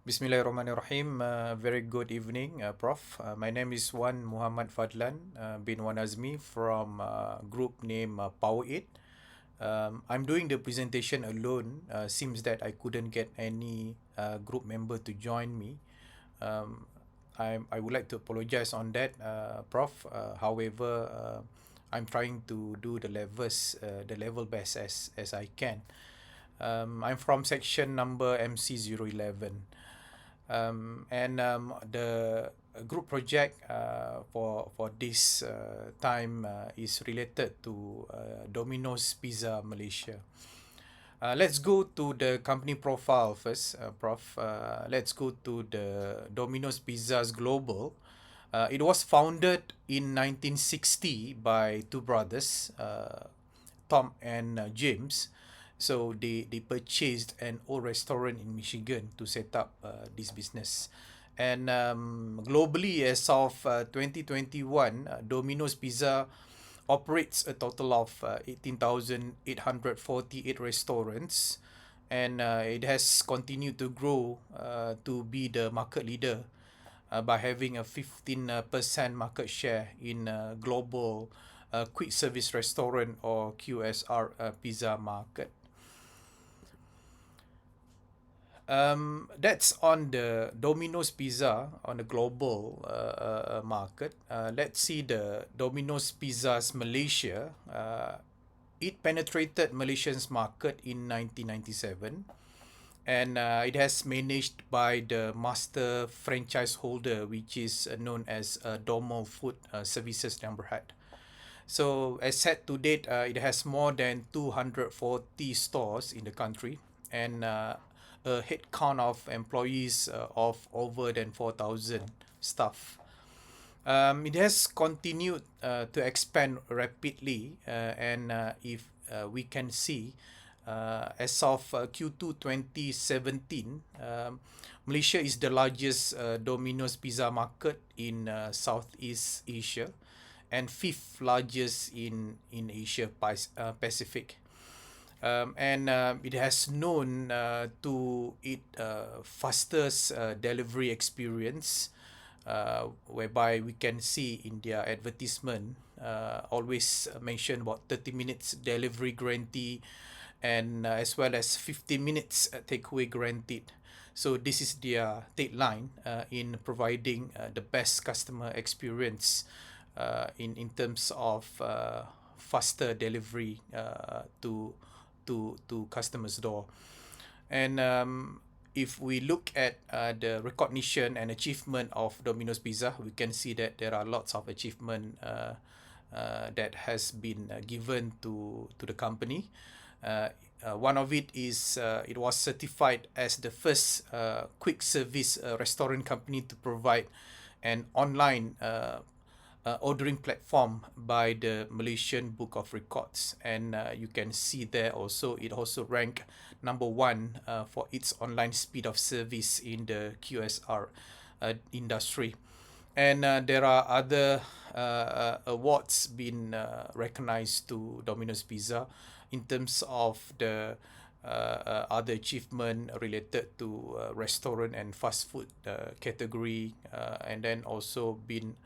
Bismillahirrahmanirrahim. Very good evening, Prof. My name is Wan Muhammad Fadlan bin Wan Azmi from group name Power 8. I'm doing the presentation alone. Seems that I couldn't get any group member to join me. Um, I would like to apologize on that, Prof. However, I'm trying to do the level best as I can. I'm from section number MC011. And the group project for this time is related to Domino's Pizza Malaysia. Let's go to the company profile first, Prof. Let's go to the Domino's Pizzas Global. It was founded in 1960 by two brothers, Tom and James. So they purchased an old restaurant in Michigan to set up this business. And globally, as of 2021, Domino's Pizza operates a total of 18,848 restaurants, and it has continued to grow to be the market leader by having a 15% market share in global quick service restaurant or QSR pizza market. That's on the Domino's Pizza on the global market. Let's see the Domino's Pizzas Malaysia. It penetrated Malaysian's market in 1997, and it has managed by the master franchise holder, which is known as Domo Food Services Number Hat. So as said to date, it has more than 240 stores in the country, and a head count of employees of over than 4,000 staff. It has continued to expand rapidly, and if we can see, as of Q2 2017, Malaysia is the largest Domino's pizza market in Southeast Asia and fifth largest in Asia Pacific. And it has known to its fastest delivery experience, whereby we can see in their advertisement always mention about 30 minutes delivery guarantee, and as well as 15 minutes takeaway guaranteed. So this is their deadline in providing the best customer experience in terms of faster delivery to customers' door. And if we look at the recognition and achievement of Domino's Pizza, we can see that there are lots of achievement that has been given to the company. One of it is it was certified as the first quick service restaurant company to provide an online ordering platform by the Malaysian Book of Records, and you can see there also it also ranked number one for its online speed of service in the QSR industry. And there are other awards being recognized to Domino's Pizza in terms of the other achievement related to restaurant and fast food category, and then also been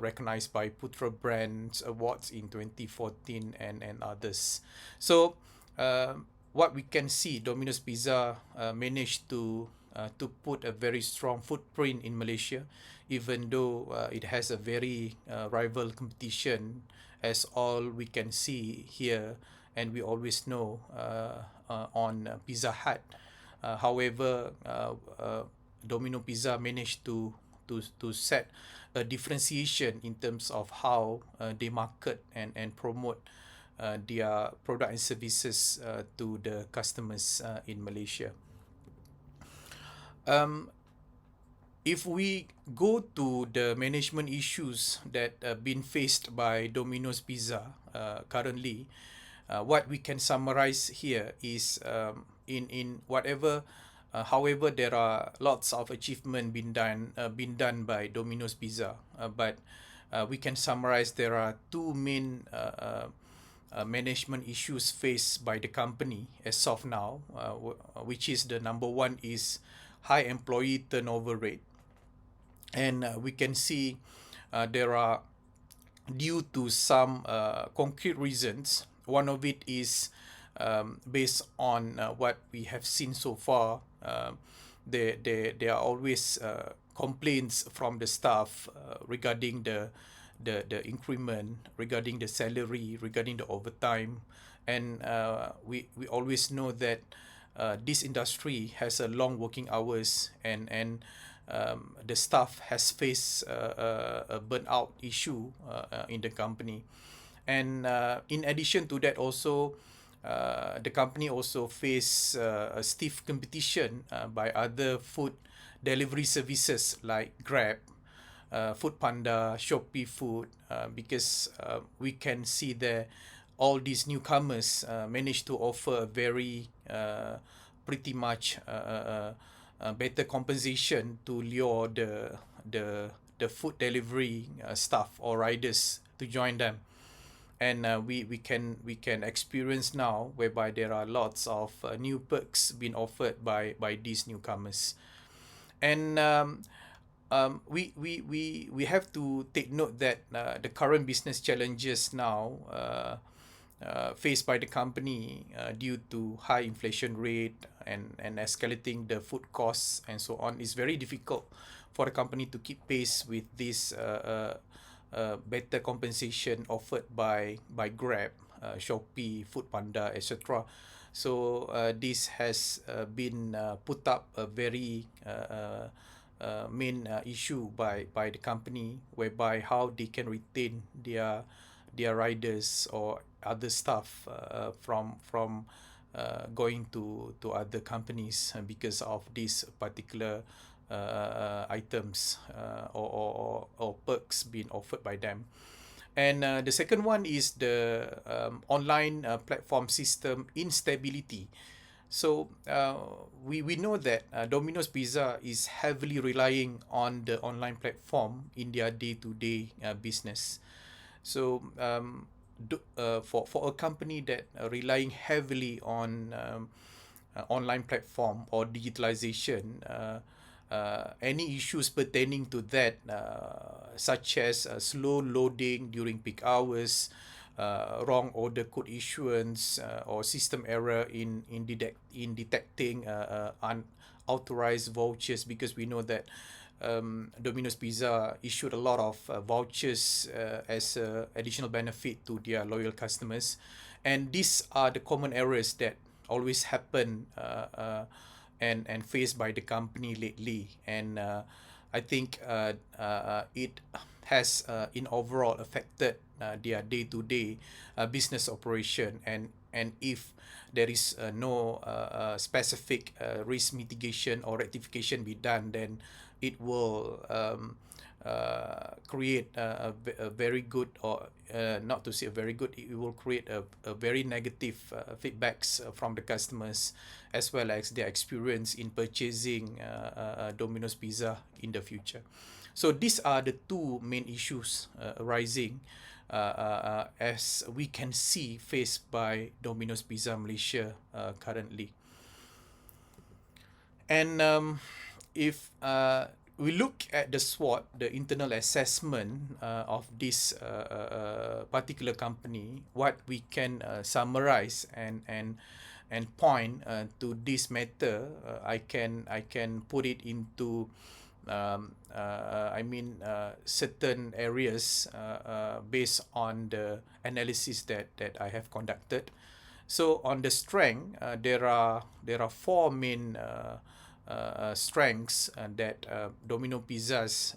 recognized by Putra Brands Awards in 2014 and others. So what we can see, Domino's Pizza managed to put a very strong footprint in Malaysia, even though it has a very rival competition, as all we can see here, and we always know on Pizza Hut. However, Domino Pizza managed to set a differentiation in terms of how they market and promote their product and services to the customers in Malaysia. If we go to the management issues that have been faced by Domino's Pizza currently, what we can summarize here is in whatever. However, there are lots of achievement been done by Domino's Pizza, but we can summarize there are two main management issues faced by the company as of now, which is the number one is high employee turnover rate. And we can see there are, due to some concrete reasons. One of it is based on what we have seen so far. There are always complaints from the staff regarding the increment, regarding the salary, regarding the overtime, and we always know that this industry has a long working hours, and the staff has faced a burnout issue in the company. And in addition to that, also the company also face a stiff competition by other food delivery services like Grab, Food Panda, Shopee Food, because we can see that all these newcomers manage to offer a very pretty much better compensation to lure the food delivery staff or riders to join them. And we can experience now whereby there are lots of new perks being offered by these newcomers. And we have to take note that the current business challenges now faced by the company due to high inflation rate and escalating the food costs and so on is very difficult for the company to keep pace with this better compensation offered by Grab, Shopee, Food Panda, etc. So this has been put up a very main issue by the company, whereby how they can retain their riders or other staff from going to other companies because of these particular items or perks being offered by them. And the second one is the online platform system instability. So we know that Domino's Pizza is heavily relying on the online platform in their day-to-day business. So for a company that relying heavily on online platform or digitalization, any issues pertaining to that, such as slow loading during peak hours, wrong order code issuance, or system error in detecting unauthorized vouchers, because we know that Domino's Pizza issued a lot of vouchers as additional benefit to their loyal customers, and these are the common errors that always happen and faced by the company lately. And I think it has in overall affected their day-to-day business operation, and if there is no specific risk mitigation or rectification be done, then it will create a very good, or not to say a very good, it will create a very negative feedbacks from the customers, as well as their experience in purchasing Domino's Pizza in the future. So these are the two main issues arising as we can see faced by Domino's Pizza Malaysia currently. And if we look at the SWOT, the internal assessment of this particular company, what we can summarize and point to this matter, I can put it into certain areas based on the analysis that I have conducted. So on the strength, there are four main strengths that Domino Pizzas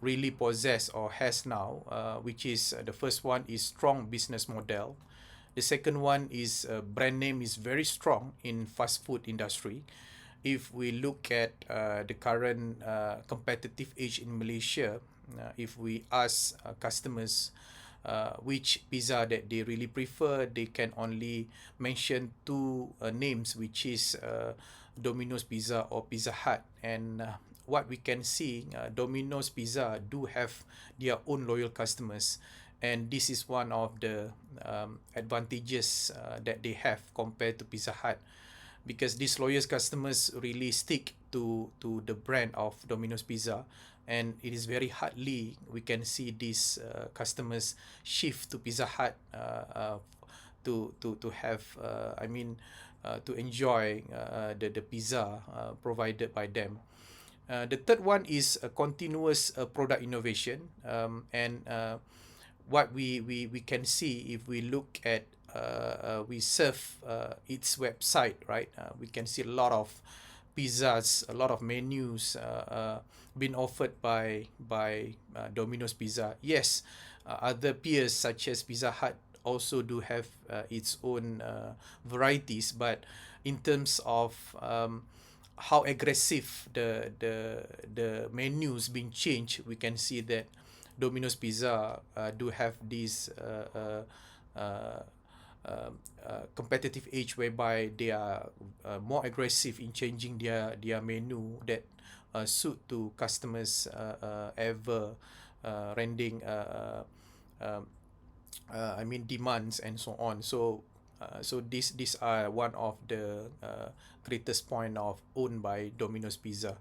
really possess or has now, which is the first one is strong business model. The second one is brand name is very strong in fast food industry. If we look at the current competitive age in Malaysia, if we ask customers which pizza that they really prefer, they can only mention two names, which is Domino's Pizza or Pizza Hut. And what we can see, Domino's Pizza do have their own loyal customers, and this is one of the advantages that they have compared to Pizza Hut, because these loyal customers really stick to the brand of Domino's Pizza, and it is very hardly we can see these customers shift to Pizza Hut to have to enjoy the pizza provided by them. The third one is a continuous product innovation, and what we can see if we look at we surf its website, right? We can see a lot of pizzas, a lot of menus being offered by Domino's Pizza. Yes, other peers such as Pizza Hut also do have its own varieties, but in terms of how aggressive the menus being changed, we can see that Domino's Pizza do have this competitive edge whereby they are more aggressive in changing their menu that suit to customers ever rending demands and so on. So these are one of the greatest point of owned by Domino's Pizza.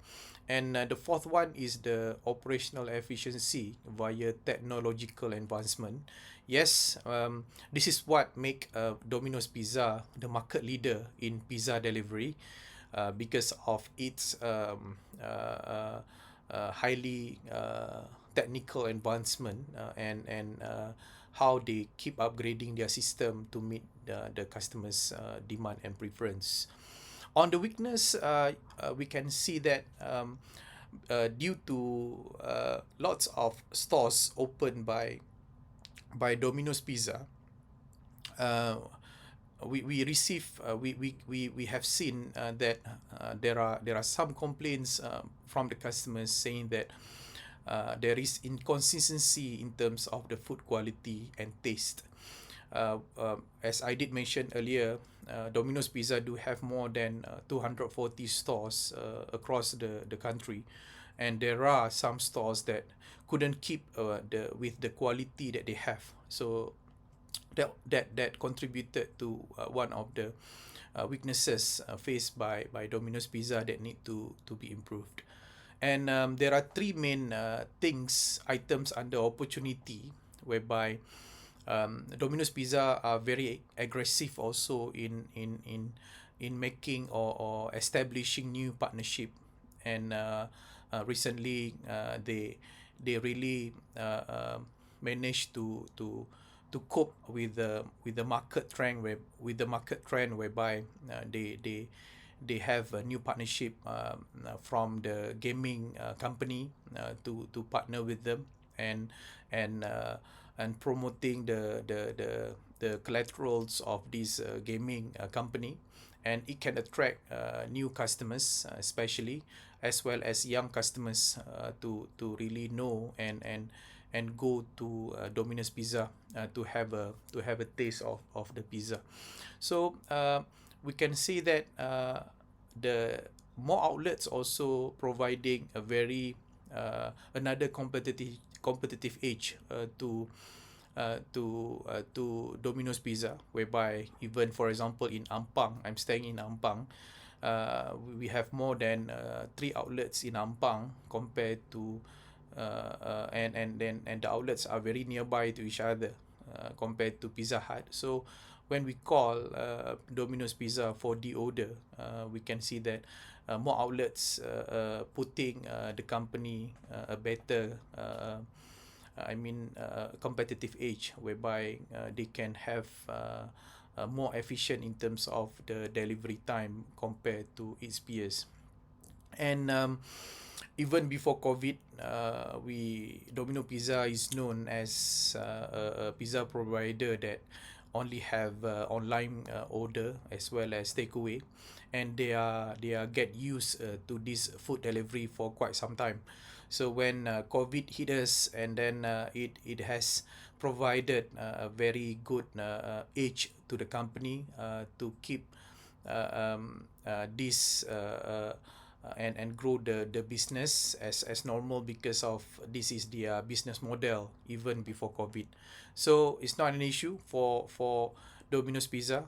And the fourth one is the operational efficiency via technological advancement. Yes, this is what make Domino's Pizza the market leader in pizza delivery, because of its highly technical advancement, and how they keep upgrading their system to meet the customers' demand and preference. On the weakness, we can see that due to lots of stores opened by Domino's Pizza, we receive we have seen that there are some complaints from the customers saying that there is inconsistency in terms of the food quality and taste. As I did mention earlier, Domino's Pizza do have more than 240 stores across the country, and there are some stores that couldn't keep with the quality that they have. So that contributed to one of the weaknesses faced by Domino's Pizza that need to be improved. And there are three main items under opportunity, whereby Domino's Pizza are very aggressive also in making or establishing new partnership, and recently they really managed to cope with the market trend whereby they have a new partnership from the gaming company to partner with them, and promoting the collaterals of this gaming company, and it can attract new customers, especially, as well as young customers to really know and go to Domino's Pizza to have a taste of the pizza. So we can see that the more outlets also providing a very another competitive edge to Domino's Pizza, whereby even, for example, in Ampang, I'm staying in Ampang, we have more than 3 outlets in Ampang compared to and the outlets are very nearby to each other compared to Pizza Hut. So when we call Domino's Pizza for the order, we can see that more outlets putting the company a better competitive edge, whereby they can have more efficient in terms of the delivery time compared to its peers. And even before COVID, Domino Pizza is known as a pizza provider that only have online order as well as takeaway, and they are get used to this food delivery for quite some time. So when COVID hit us, and then it has provided a very good edge to the company to keep this and grow the business as normal, because of this is their business model even before COVID. So it's not an issue for Domino's Pizza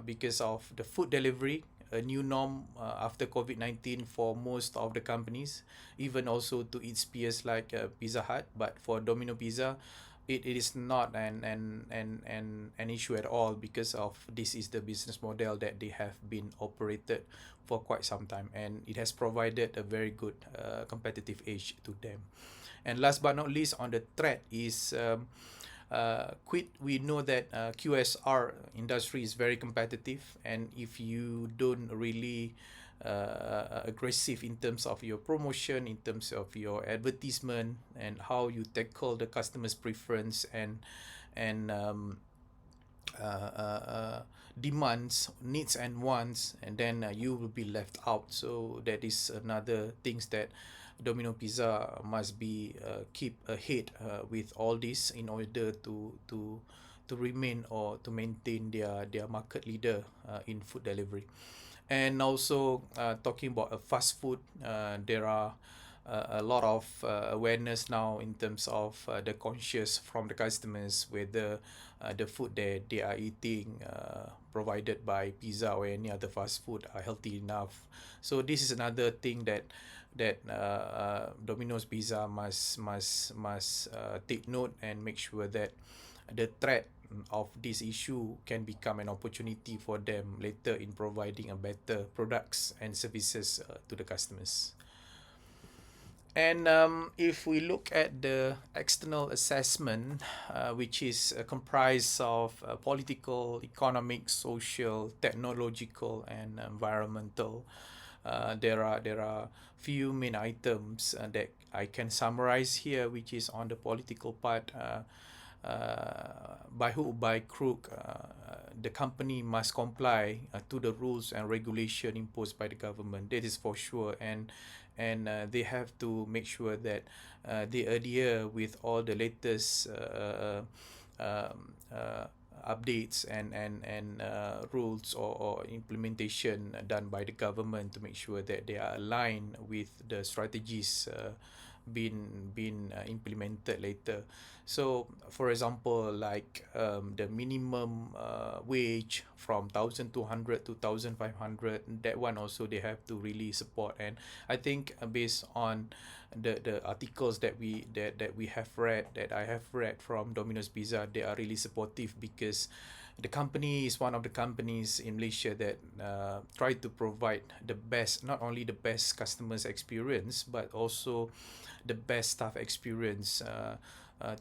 because of the food delivery a new norm after COVID-19 for most of the companies, even also to its peers like Pizza Hut. But for Domino Pizza, it is not an issue at all, because of this is the business model that they have been operated for quite some time, and it has provided a very good competitive edge to them. And last but not least, on the threat is quit. We know that QSR industry is very competitive, and if you don't really aggressive in terms of your promotion, in terms of your advertisement, and how you tackle the customer's preference and uh, uh, uh, demands, needs and wants, and then you will be left out. So that is another things that Domino Pizza must be keep ahead with all this in order to remain or to maintain their market leader in food delivery. And also talking about fast food, there are a lot of awareness now in terms of the conscious from the customers, whether the food that they are eating provided by pizza or any other fast food are healthy enough. So this is another thing that Domino's Pizza must take note and make sure that the threat of this issue can become an opportunity for them later in providing a better products and services to the customers. And if we look at the external assessment, which is comprised of political, economic, social, technological, and environmental, there are few main items that I can summarize here, which is on the political part. By hook by crook, the company must comply to the rules and regulation imposed by the government. That is for sure, and they have to make sure that they adhere with all the latest updates and rules or implementation done by the government to make sure that they are aligned with the strategies been implemented later. So, for example, like the minimum wage from 1,200 to 1,500, that one also they have to really support. And I think based on the articles that we have read, that I have read from Domino's Pizza, they are really supportive, because the company is one of the companies in Malaysia that try to provide the best, not only the best customers experience, but also the best staff experience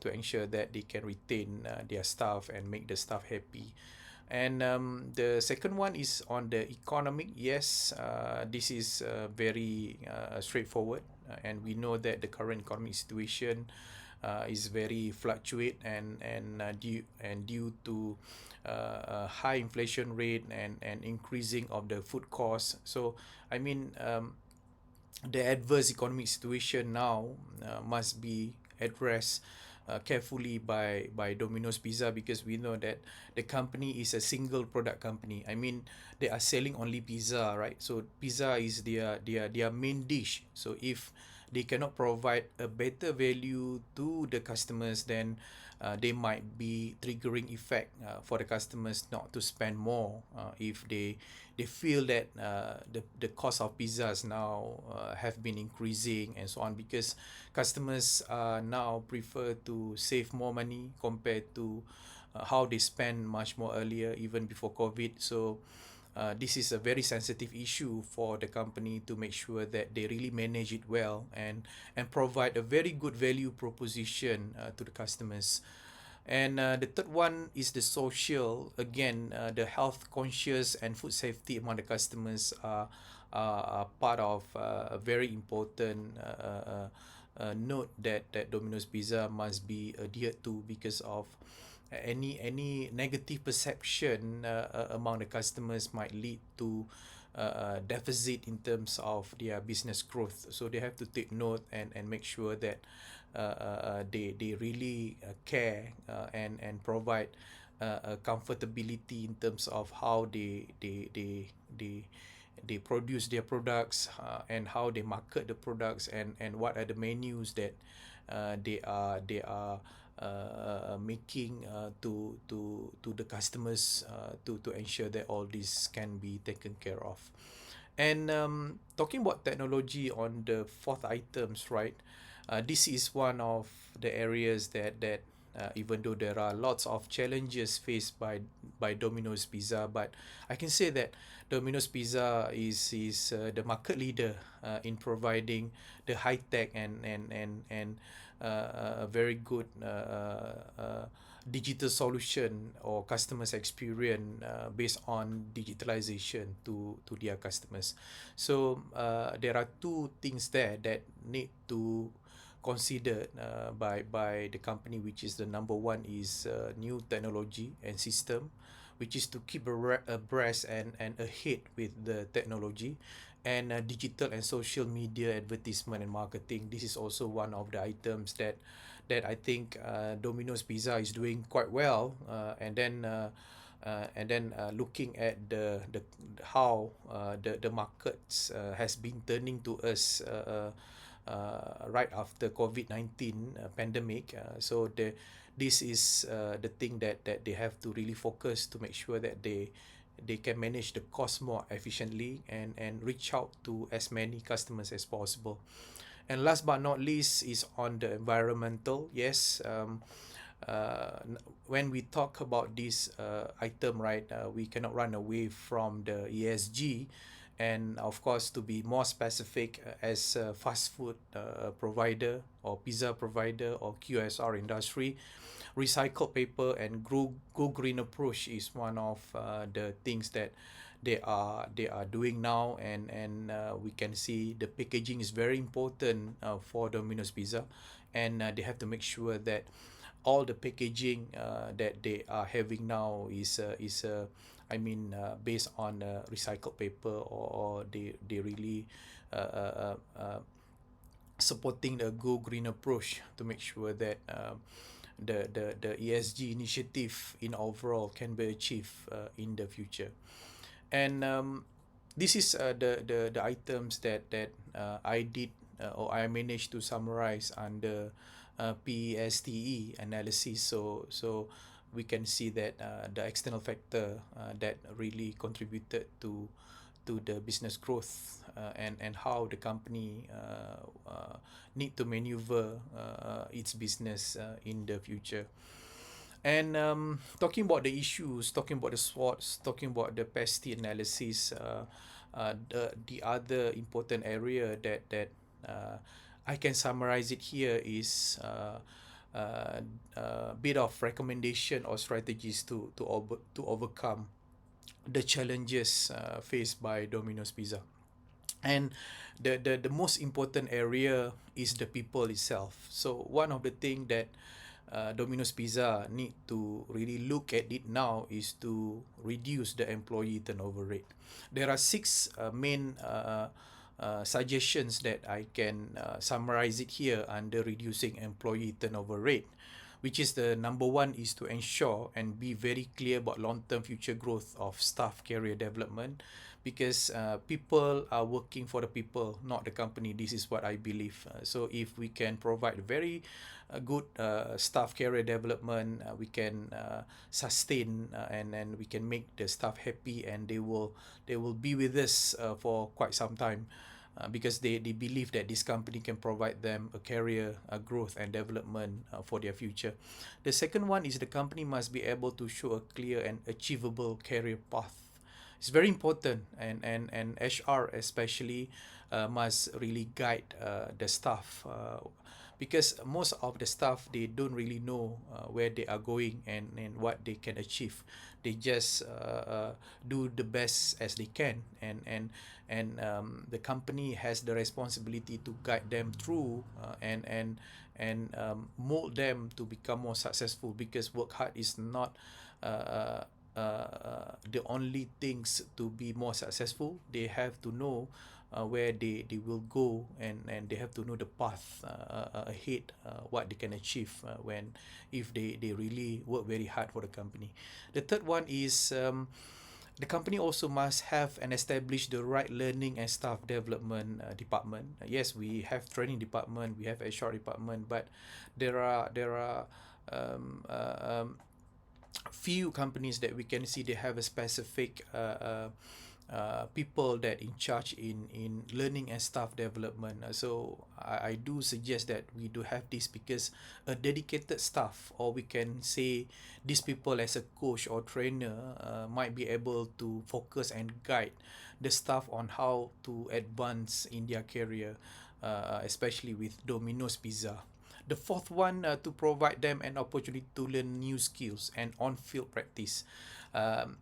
to ensure that they can retain their staff and make the staff happy. And the second one is on the economic. Yes, this is very straightforward, and we know that the current economic situation is very fluctuate and due to high inflation rate and increasing of the food costs. So I mean, the adverse economic situation now must be addressed carefully by Domino's Pizza, because we know that the company is a single product company. I mean, they are selling only pizza, right? So pizza is their main dish. So if they cannot provide a better value to the customers, then they might be triggering effect for the customers not to spend more if they feel that the cost of pizzas now have been increasing and so on, because customers now prefer to save more money compared to how they spend much more earlier, even before COVID. So this is a very sensitive issue for the company to make sure that they really manage it well and provide a very good value proposition to the customers. And the third one is the social. Again, the health conscious and food safety among the customers are part of a very important note that Domino's Pizza must be adhered to, because of any negative perception among the customers might lead to deficit in terms of their business growth. So they have to take note and make sure that they really care and provide comfortability in terms of how they produce their products and how they market the products, and what are the menus that they are making to the customers to ensure that all this can be taken care of. And talking about technology on the fourth items, right? This is one of the areas that even though there are lots of challenges faced by Domino's Pizza, but I can say that Domino's Pizza is the market leader in providing the high tech and a very good digital solution or customers experience based on digitalization to their customers. So there are two things there that need to considered by the company, which is the number one is new technology and system, which is to keep abreast and ahead with the technology, and digital and social media advertisement and marketing. This is also one of the items that I think Domino's Pizza is doing quite well, and then looking at the how the markets has been turning to us right after COVID-19 pandemic. So this is the thing that they have to really focus to make sure that they can manage the cost more efficiently and reach out to as many customers as possible. And last but not least is on the environmental. Yes, when we talk about this item, right, we cannot run away from the ESG. And of course, to be more specific, as a fast food provider or pizza provider or QSR industry, recycled paper and go green approach is one of the things that they are doing now, and we can see the packaging is very important for Domino's Pizza, and they have to make sure that all the packaging that they are having now is I mean based on recycled paper, or they really supporting the Go Green approach to make sure that the ESG initiative in overall can be achieved in the future. And this is the items that I did or I managed to summarize under PESTE analysis. So we can see that the external factor that really contributed to the business growth, and how the company need to maneuver its business in the future. And talking about the issues, talking about the SWOTs, talking about the PESTE analysis, the other important area that I can summarize it here is a bit of recommendation or strategies to overcome the challenges faced by Domino's Pizza. And the most important area is the people itself. So one of the things that Domino's Pizza need to really look at it now is to reduce the employee turnover rate. There are six main suggestions that I can summarize it here under reducing employee turnover rate, which is the number one is to ensure and be very clear about long-term future growth of staff career development, because people are working for the people, not the company. This is what I believe. So if we can provide very good staff career development, we can sustain and we can make the staff happy, and they will be with us for quite some time. Because they believe that this company can provide them a career growth and development for their future. The second one is the company must be able to show a clear and achievable career path. It's very important, and HR especially must really guide the staff, because most of the staff, they don't really know where they are going and what they can achieve. They just do the best as they can, and the company has the responsibility to guide them through and mold them to become more successful, because work hard is not the only things to be more successful. They have to know where they will go, and they have to know the path ahead, what they can achieve when if they really work very hard for the company. The third one is The company also must have and establish the right learning and staff development department. Yes, we have training department, we have HR department, but there are um, uh, um, few companies that we can see they have a specific people that in charge in learning and staff development. So I do suggest that we do have this, because a dedicated staff, or we can say these people as a coach or trainer, might be able to focus and guide the staff on how to advance in their career, especially with Domino's Pizza. The fourth one, to provide them an opportunity to learn new skills and on-field practice.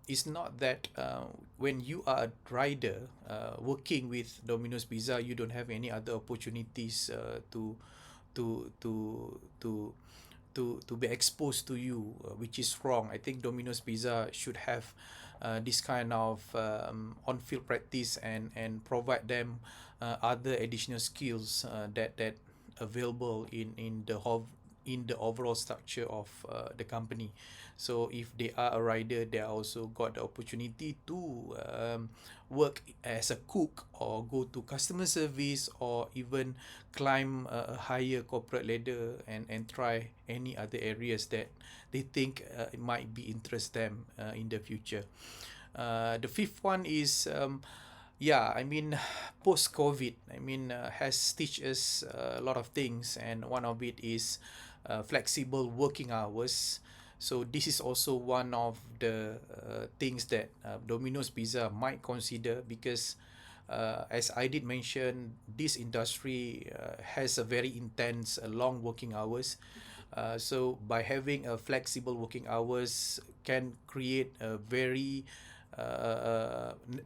It's not that when you are a rider working with Domino's Pizza, you don't have any other opportunities to to to to be exposed to you, which is wrong. I think Domino's Pizza should have this kind of on-field practice, and provide them other additional skills that available in the overall structure of the company. So if they are a rider, they also got the opportunity to work as a cook, or go to customer service, or even climb a higher corporate ladder, and try any other areas that they think it might be interest them in the future. The fifth one is yeah, I mean, post COVID, I mean, has teach us a lot of things, and one of it is flexible working hours. So this is also one of the things that Domino's Pizza might consider, because as I did mention, this industry has a very intense, long working hours. So by having a flexible working hours can create a very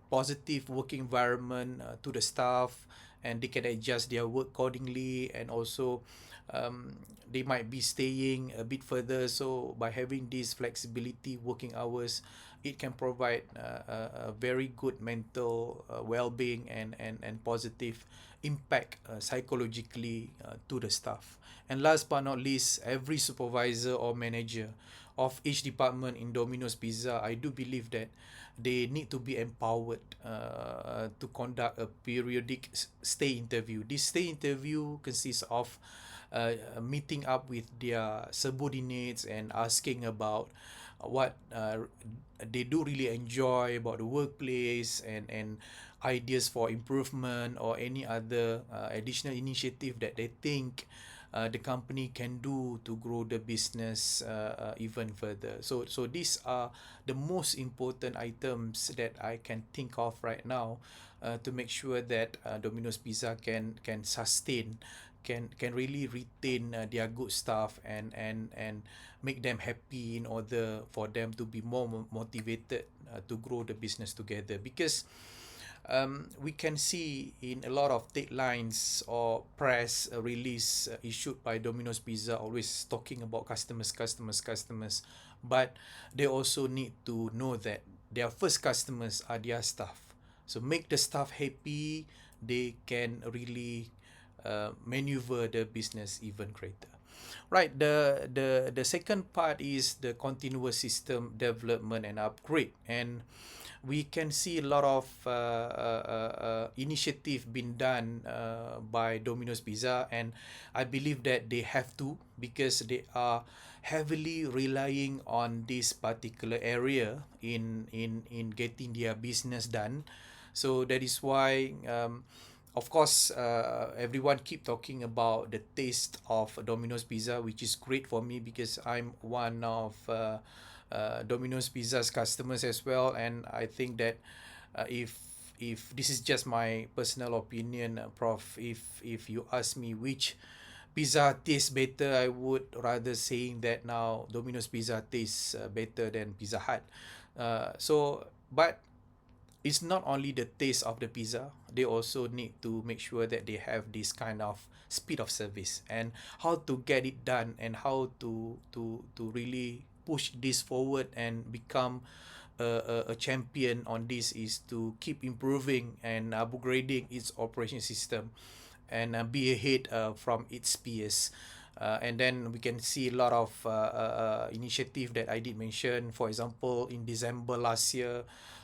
positive working environment to the staff, and they can adjust their work accordingly, and also um, they might be staying a bit further. So by having this flexibility working hours, it can provide a very good mental well-being, and positive impact psychologically to the staff. And last but not least, every supervisor or manager of each department in Domino's Pizza, I do believe that they need to be empowered to conduct a periodic stay interview. This stay interview consists of meeting up with their subordinates and asking about what they do really enjoy about the workplace, and ideas for improvement, or any other additional initiative that they think the company can do to grow the business even further. So these are the most important items that I can think of right now to make sure that Domino's Pizza can sustain, can really retain their good staff, and make them happy, in order for them to be more motivated to grow the business together. Because we can see in a lot of deadlines or press release issued by Domino's Pizza, always talking about customers, customers, customers. But they also need to know that their first customers are their staff. So make the staff happy, they can really maneuver the business even greater. Right. The second part is the continuous system development and upgrade, and we can see a lot of initiative being done by Domino's Pizza, and I believe that they have to, because they are heavily relying on this particular area in getting their business done. So that is why of course everyone keep talking about the taste of Domino's Pizza, which is great for me, because I'm one of Domino's Pizza's customers as well, and I think that if this is just my personal opinion, Prof, if you ask me which pizza tastes better, I would rather saying that now Domino's Pizza tastes better than Pizza Hut. But it's not only the taste of the pizza, they also need to make sure that they have this kind of speed of service, and how to get it done, and how to really push this forward and become a champion on this, is to keep improving and upgrading its operation system, and be ahead from its peers. And then we can see a lot of initiative that I did mention. For example, in December last year,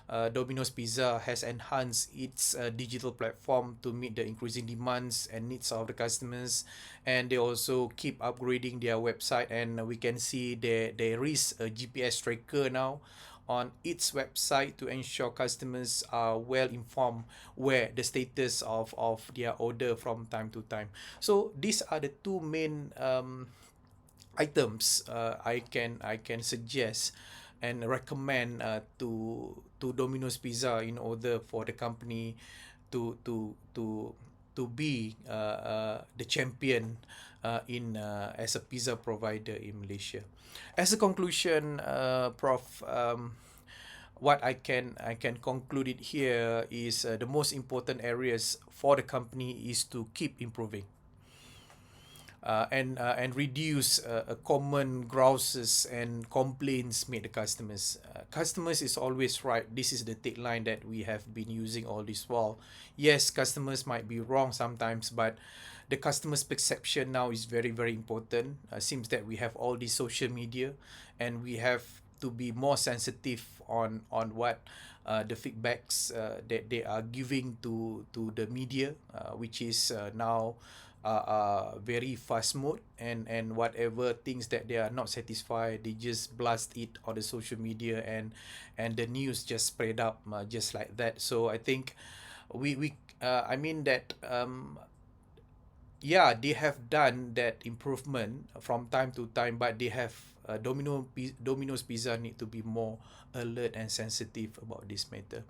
Domino's Pizza has enhanced its digital platform to meet the increasing demands and needs of the customers, and they also keep upgrading their website. And we can see there is a GPS tracker now on its website to ensure customers are well informed where the status of their order from time to time. So these are the two main items I can suggest and recommend to Domino's Pizza in order for the company to be the champion in as a pizza provider in Malaysia. As a conclusion, Prof, what I can conclude it here is the most important areas for the company is to keep improving and reduce common grouses and complaints made the customers. Customers is always right. This is the tagline that we have been using all this while. Yes, customers might be wrong sometimes, but the customer's perception now is very very important. Seems that we have all this social media, and we have to be more sensitive on what the feedbacks that they are giving to the media, which is now very fast mode, and whatever things that they are not satisfied, they just blast it on the social media, and the news just spread up just like that. So I think we I mean that yeah, they have done that improvement from time to time, but they have Domino's Pizza need to be more alert and sensitive about this matter.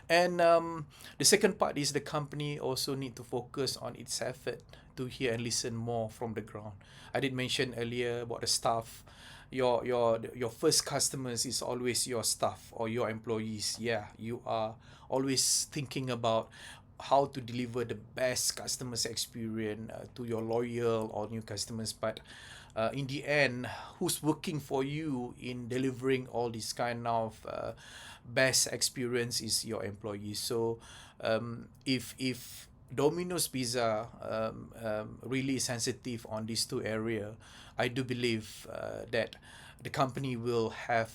And the second part is the company also need to focus on its effort to hear and listen more from the ground. I did mention earlier about the staff. Your first customers is always your staff or your employees. Yeah, you are always thinking about how to deliver the best customers experience to your loyal or new customers, but in the end, who's working for you in delivering all this kind of best experience is your employees. So if Domino's Pizza really sensitive on these two area, I do believe that the company will have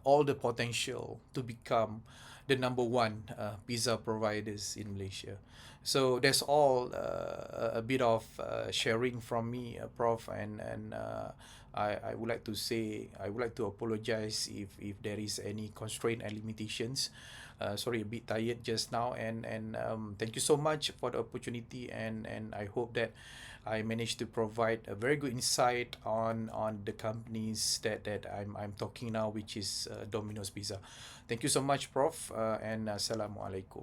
all the potential to become the number one pizza providers in Malaysia. So that's all a bit of sharing from me, Prof. And I would like to say I would like to apologize if there is any constraint and limitations. Sorry, a bit tired just now, and thank you so much for the opportunity, and I hope that I managed to provide a very good insight on the companies that I'm talking now, which is Domino's Pizza. Thank you so much, Prof. And Assalamualaikum.